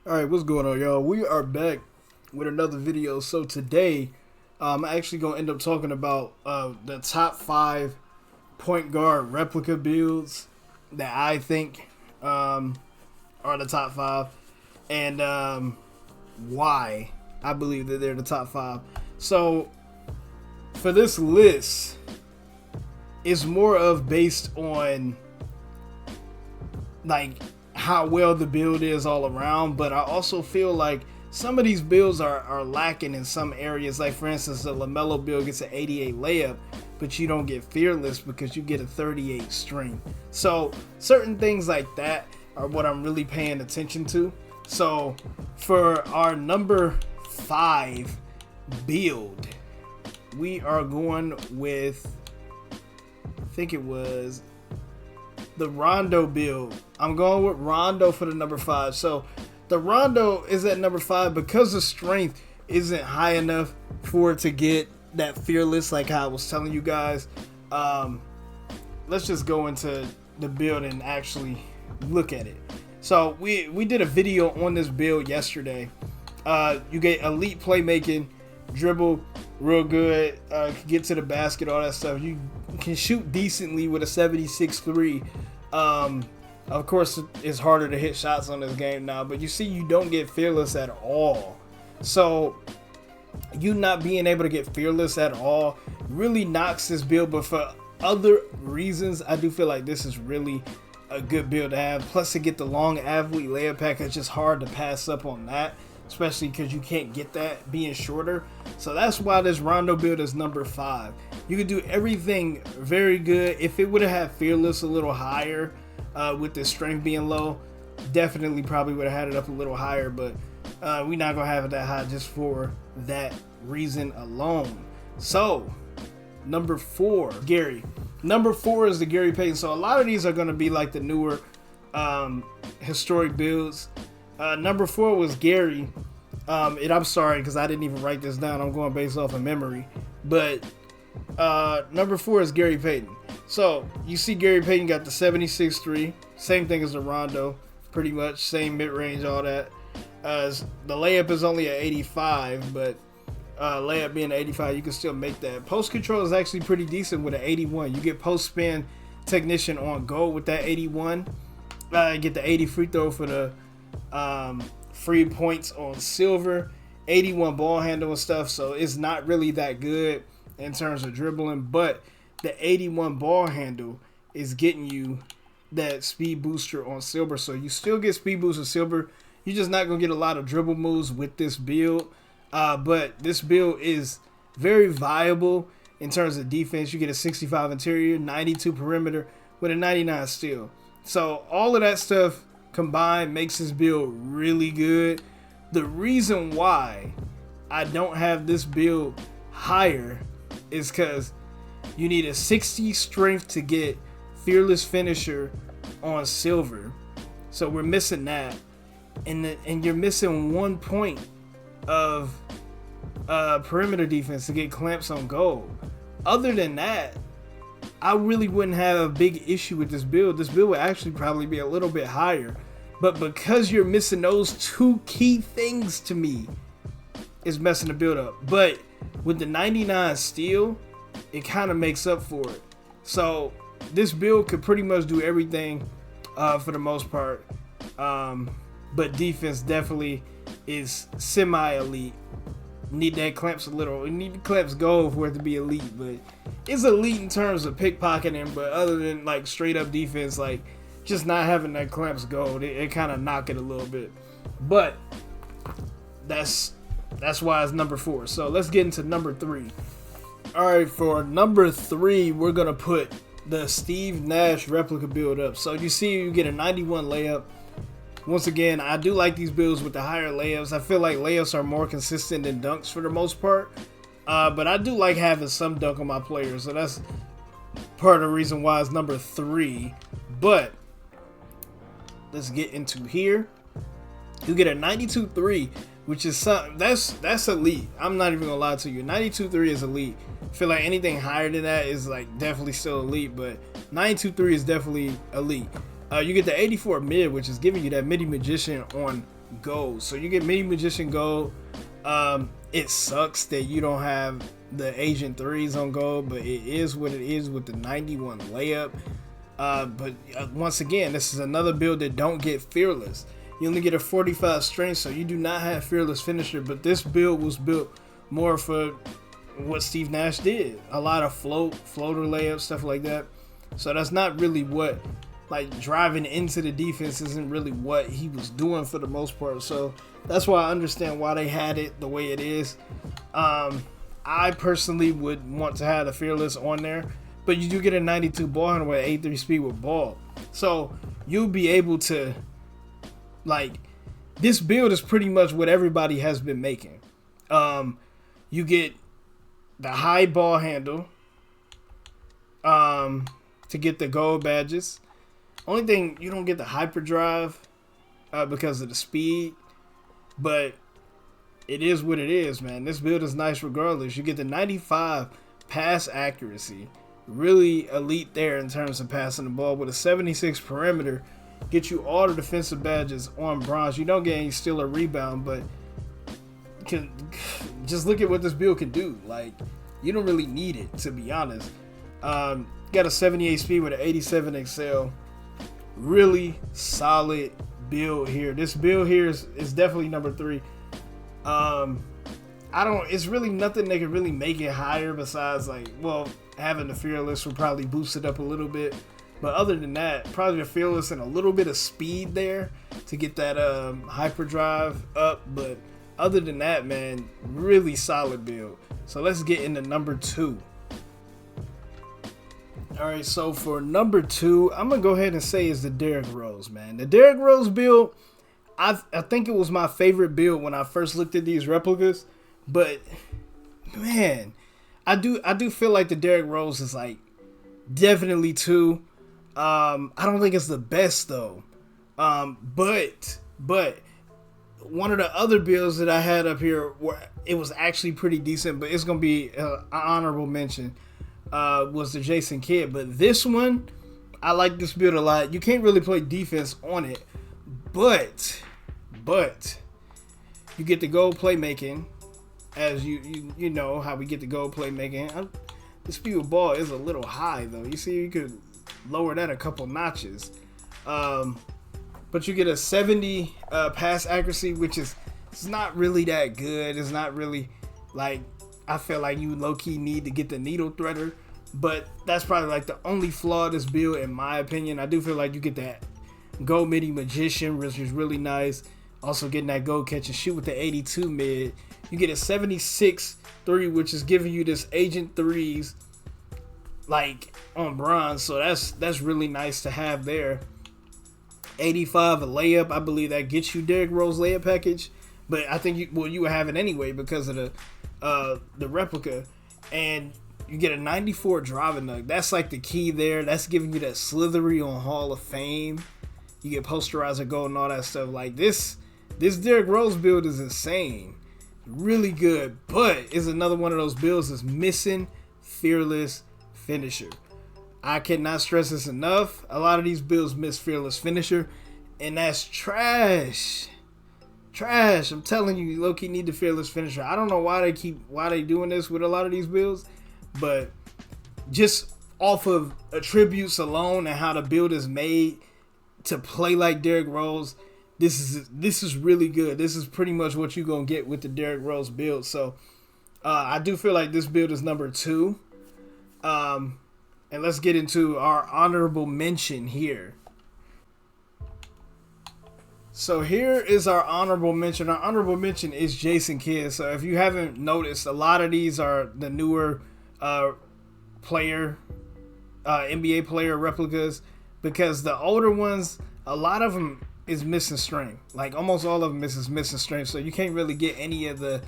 Alright, what's going on, y'all? We are back with another video. So today, I'm actually going to end up talking about the top 5 point guard replica builds that I think are the top 5 and why I believe that they're the top 5. So for this list, it's more of based on like how well the build is all around, but I also feel like some of these builds are lacking in some areas. Like for instance, the LaMelo build gets an 88 layup, but you don't get fearless because you get a 38 strength. So certain things like that are what I'm really paying attention to. So for our number 5 build, we are going with, I think it was the Rondo build. I'm going with Rondo for the number 5. So the Rondo is at number 5 because the strength isn't high enough for it to get that fearless like how I was telling you guys. Let's just go into the build and actually look at it. So we did a video on this build yesterday. You get elite playmaking, dribble real good, get to the basket, all that stuff. You can shoot decently with a 76-3. Of course, it's harder to hit shots on this game now, but you see, you don't get fearless at all. So you not being able to get fearless at all really knocks this build. But for other reasons, I do feel like this is really a good build to have. Plus, to get the long athlete layup pack, it's just hard to pass up on that, especially because you can't get that being shorter. So that's why this Rondo build is number 5. You could do everything very good. If it would have had fearless a little higher, with the strength being low, definitely probably would have had it up a little higher, but we're not gonna have it that high just for that reason alone. So number 4, Gary. Number 4 is the Gary Payton. So a lot of these are gonna be like the newer historic builds. Number 4 was Gary, and I'm sorry because I didn't even write this down. I'm going based off of memory, but number 4 is Gary Payton. So you see Gary Payton got the 76-3, same thing as the Rondo, pretty much same mid-range, all that. The layup is only at 85, but layup being 85, you can still make that. Post control is actually pretty decent with an 81. You get post spin technician on gold with that 81. You get the 80 free throw for the free points on silver. 81 ball handle and stuff, so it's not really that good in terms of dribbling, but the 81 ball handle is getting you that speed booster on silver. So you still get speed boost on silver. You're just not going to get a lot of dribble moves with this build. But this build is very viable in terms of defense. You get a 65 interior, 92 perimeter with a 99 steal. So all of that stuff combined makes this build really good. The reason why I don't have this build higher is because you need a 60 strength to get fearless finisher on silver. So we're missing that. And you're missing 1 point of perimeter defense to get clamps on gold. Other than that, I really wouldn't have a big issue with this build. This build would actually probably be a little bit higher. But because you're missing those 2 key things to me, it's messing the build up. But with the 99 steal, it kind of makes up for it. So this build could pretty much do everything for the most part. But defense definitely is semi-elite. Need that clamps a little. You need the clamps gold for it to be elite. But it's elite in terms of pickpocketing. But other than like straight up defense, like just not having that clamps gold, it kind of knock it a little bit. But that's why it's number 4. So let's get into number 3. Alright, for number 3, we're going to put the Steve Nash replica build up. So you see you get a 91 layup. Once again, I do like these builds with the higher layups. I feel like layups are more consistent than dunks for the most part. But I do like having some dunk on my players. So that's part of the reason why it's number 3. But let's get into here. You get a 92-3, which is something that's elite. I'm not even gonna lie to you. 92-3 is elite. I feel like anything higher than that is like definitely still elite, but 92-3 is definitely elite. You get the 84 mid, which is giving you that midi magician on gold. So you get Mini Magician gold. It sucks that you don't have the Agent 3s on gold, but it is what it is with the 91 layup. But once again, this is another build that don't get fearless. You only get a 45 strength, so you do not have fearless finisher. But this build was built more for what Steve Nash did. A lot of floater layups, stuff like that. So that's not really what, like, driving into the defense isn't really what he was doing for the most part. So that's why I understand why they had it the way it is. I personally would want to have the fearless on there, but you do get a 92 ball handle with 83 speed with ball. So you'll be able to, like, this build is pretty much what everybody has been making. You get the high ball handle to get the gold badges. Only thing, you don't get the hyperdrive because of the speed, but it is what it is, man. This build is nice regardless. You get the 95 pass accuracy. Really elite there in terms of passing the ball with a 76 perimeter. Get you all the defensive badges on bronze. You don't get any steal or rebound, but just look at what this build can do. Like, you don't really need it, to be honest. Got a 78 speed with an 87 excel. Really solid build here. This build here is definitely number 3. It's really nothing that could really make it higher besides, like, well, having the fearless would probably boost it up a little bit. But other than that, probably the fearless and a little bit of speed there to get that hyperdrive up. But other than that, man, really solid build. So let's get into number 2. All right, so for number 2, I'm going to go ahead and say is the Derrick Rose, man. The Derrick Rose build, I think it was my favorite build when I first looked at these replicas. But, man, I do feel like the Derrick Rose is, like, definitely 2. I don't think it's the best, though. But one of the other builds that I had up here, it was actually pretty decent, but it's going to be an honorable mention. Was the Jason Kidd, but this one, I like this build a lot. You can't really play defense on it, but you get the gold playmaking, as you know how we get the gold playmaking. The speed of ball is a little high though. You see, you could lower that a couple notches, but you get a 70 pass accuracy, which is, it's not really that good. It's not really, like, I feel like you low-key need to get the needle threader, but that's probably like the only flaw of this build in my opinion. I do feel like you get that gold Mini Magician, which is really nice. Also getting that gold catch and shoot with the 82 mid. You get a 76 3, which is giving you this Agent 3s like on bronze, so that's really nice to have there. 85 a layup, I believe that gets you Derrick Rose layup package, but I think you would have it anyway because of the replica. And you get a 94 driving nug. That's like the key there. That's giving you that slithery on Hall of Fame. You get posterizer gold and all that stuff. Like this Derrick Rose build is insane. Really good, but it's another one of those builds that's missing fearless finisher. I cannot stress this enough. A lot of these builds miss fearless finisher, and that's trash. Trash. I'm telling you, low-key need the fearless finisher. I don't know why they doing this with a lot of these builds, but just off of attributes alone and how the build is made to play like Derrick Rose, this is really good. This is pretty much what you're gonna get with the Derrick Rose build. So I do feel like this build is number 2. And let's get into our honorable mention here. So here is our honorable mention. Our honorable mention is Jason Kidd. So if you haven't noticed, a lot of these are the newer NBA player replicas, because the older ones, a lot of them is missing strength. Like almost all of them is missing strength. So you can't really get any of the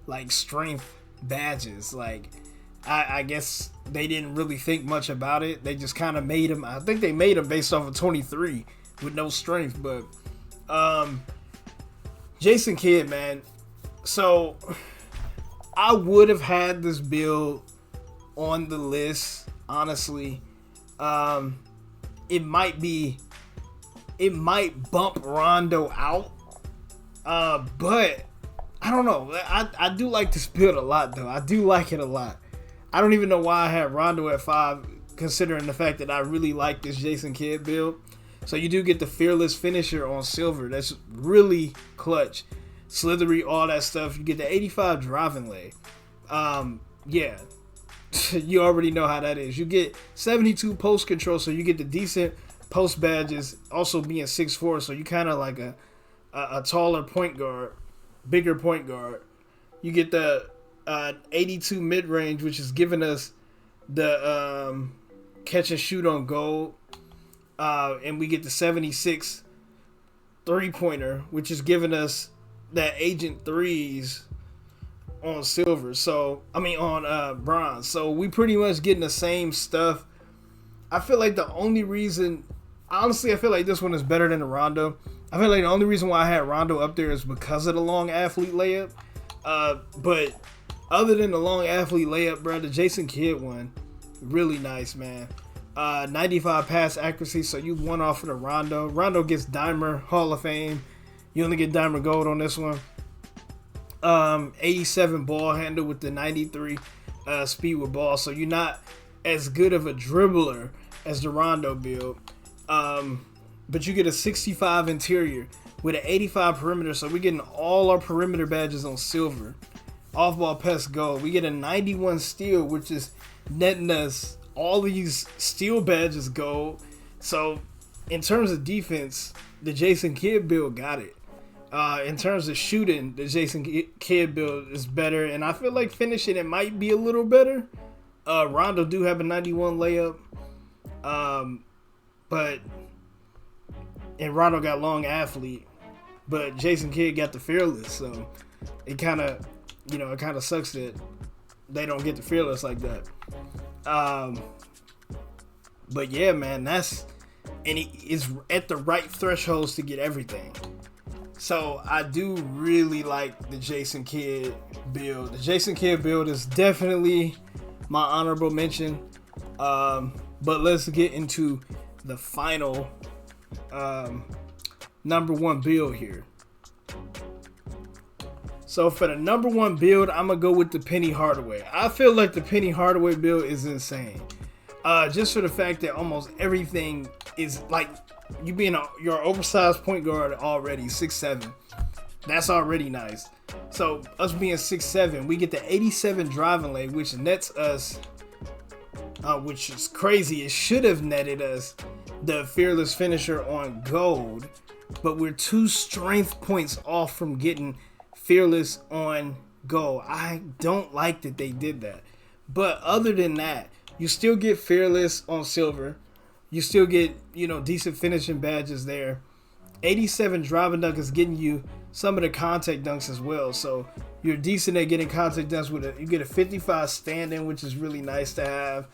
like strength badges. Like I guess they didn't really think much about it. They just kind of made them. I think they made them based off of 23 with no strength. But Jason Kidd, man. So I would have had this build on the list, honestly. It might bump Rondo out But I don't know. I do like this build a lot, though. I do like it a lot. I don't even know why I had Rondo at 5, considering the fact that I really like this Jason Kidd build. So you do get the Fearless Finisher on silver. That's really clutch. Slithery, all that stuff. You get the 85 driving leg. Yeah. You already know how that is. You get 72 post control, so you get the decent post badges. Also being 6'4", so you kind of like a taller point guard, bigger point guard. You get the 82 mid range, which is giving us the catch and shoot on gold. And we get the 76 3-pointer, which is giving us that agent threes on silver. So, I mean, on bronze. So, we pretty much getting the same stuff. I feel like the only reason, honestly, I feel like this one is better than the Rondo. I feel like the only reason why I had Rondo up there is because of the long athlete layup. But other than the long athlete layup, bro, the Jason Kidd one, really nice, man. 95 pass accuracy, so you won off of the Rondo. Rondo gets Dimer Hall of Fame. You only get Dimer Gold on this one. 87 ball handle with the 93 speed with ball, so you're not as good of a dribbler as the Rondo build. But you get a 65 interior with an 85 perimeter, so we're getting all our perimeter badges on silver. Off-ball pass gold. We get a 91 steal, which is netting us all these steal badges gold. So in terms of defense, the Jason Kidd build got it. In terms of shooting, the Jason Kidd build is better, and I feel like finishing it might be a little better. Rondo do have a 91 layup, but and Rondo got long athlete, but Jason Kidd got the Fearless, so it kind of sucks that they don't get the Fearless like that. But yeah, man, and he is at the right thresholds to get everything. So I do really like the Jason Kidd build. The Jason Kidd build is definitely my honorable mention. But let's get into the final number one build here. So for the number one build, I'm going to go with the Penny Hardway. I feel like the Penny Hardway build is insane. Just for the fact that almost everything is like you being your oversized point guard already, 6'7". That's already nice. So us being 6'7", we get the 87 driving leg, which nets us, which is crazy. It should have netted us the Fearless Finisher on gold, but we're 2 strength points off from getting Fearless on gold. I don't like that they did that. But other than that, you still get Fearless on silver. You still get, decent finishing badges there. 87 driving dunk is getting you some of the contact dunks as well. So you're decent at getting contact dunks you get a 55 stand-in, which is really nice to have.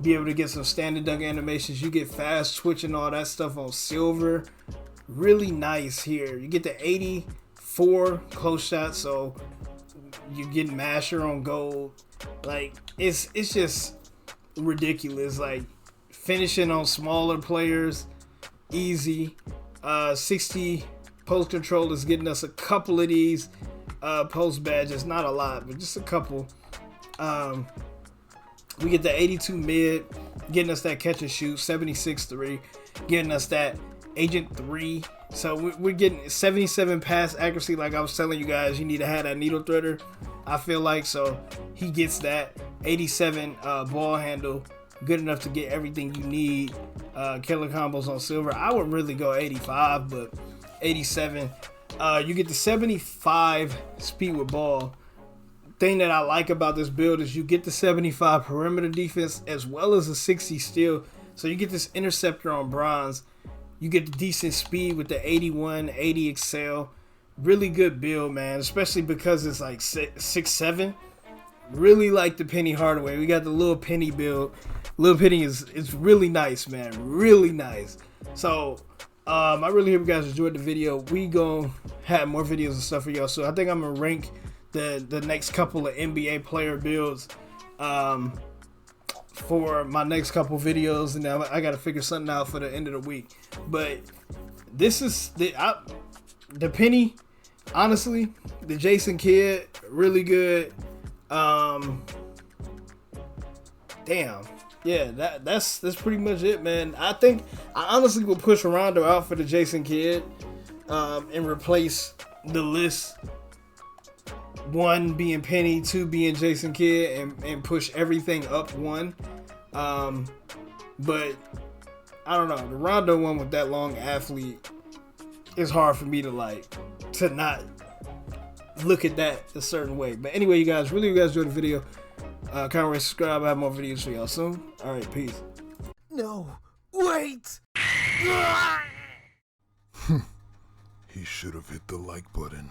Be able to get some standing dunk animations. You get fast twitch and all that stuff on silver. Really nice here. You get the 84 close shot, so you get masher on gold. Like it's just ridiculous. Like finishing on smaller players, easy. 60 post control is getting us a couple of these post badges, not a lot, but just a couple. We get the 82 mid, getting us that catch and shoot, 76 3, getting us that agent 3. So we're getting 77 pass accuracy. Like I was telling you guys, you need to have that needle threader, I feel like. So he gets that 87 ball handle, good enough to get everything you need. Killer combos on silver. I would really go 85, but 87. You get the 75 speed with ball. Thing that I like about this build is you get the 75 perimeter defense as well as a 60 steal. So you get this interceptor on bronze. You get the decent speed with the 81, 80 excel. Really good build, man, especially because it's like 6'7". Really like the Penny Hardway. We got the little Penny build. Little Penny is really nice, man. Really nice. So I really hope you guys enjoyed the video. We gonna have more videos and stuff for y'all. So I think I'm gonna rank the next couple of NBA player builds for my next couple videos, and now I gotta figure something out for the end of the week. But this is the Penny. honestly, the Jason Kidd, really good. Damn. Yeah, that's pretty much it, man. I think I honestly will push Rondo out for the Jason Kidd, and replace the list. 1 being Penny, 2 being Jason Kidd, and push everything up 1. But I don't know, the Rondo one with that long athlete is hard for me to not look at that a certain way. But anyway, you guys enjoyed the video. Comment, rate, subscribe. I have more videos for y'all soon. All right, peace. No, wait! He should have hit the like button.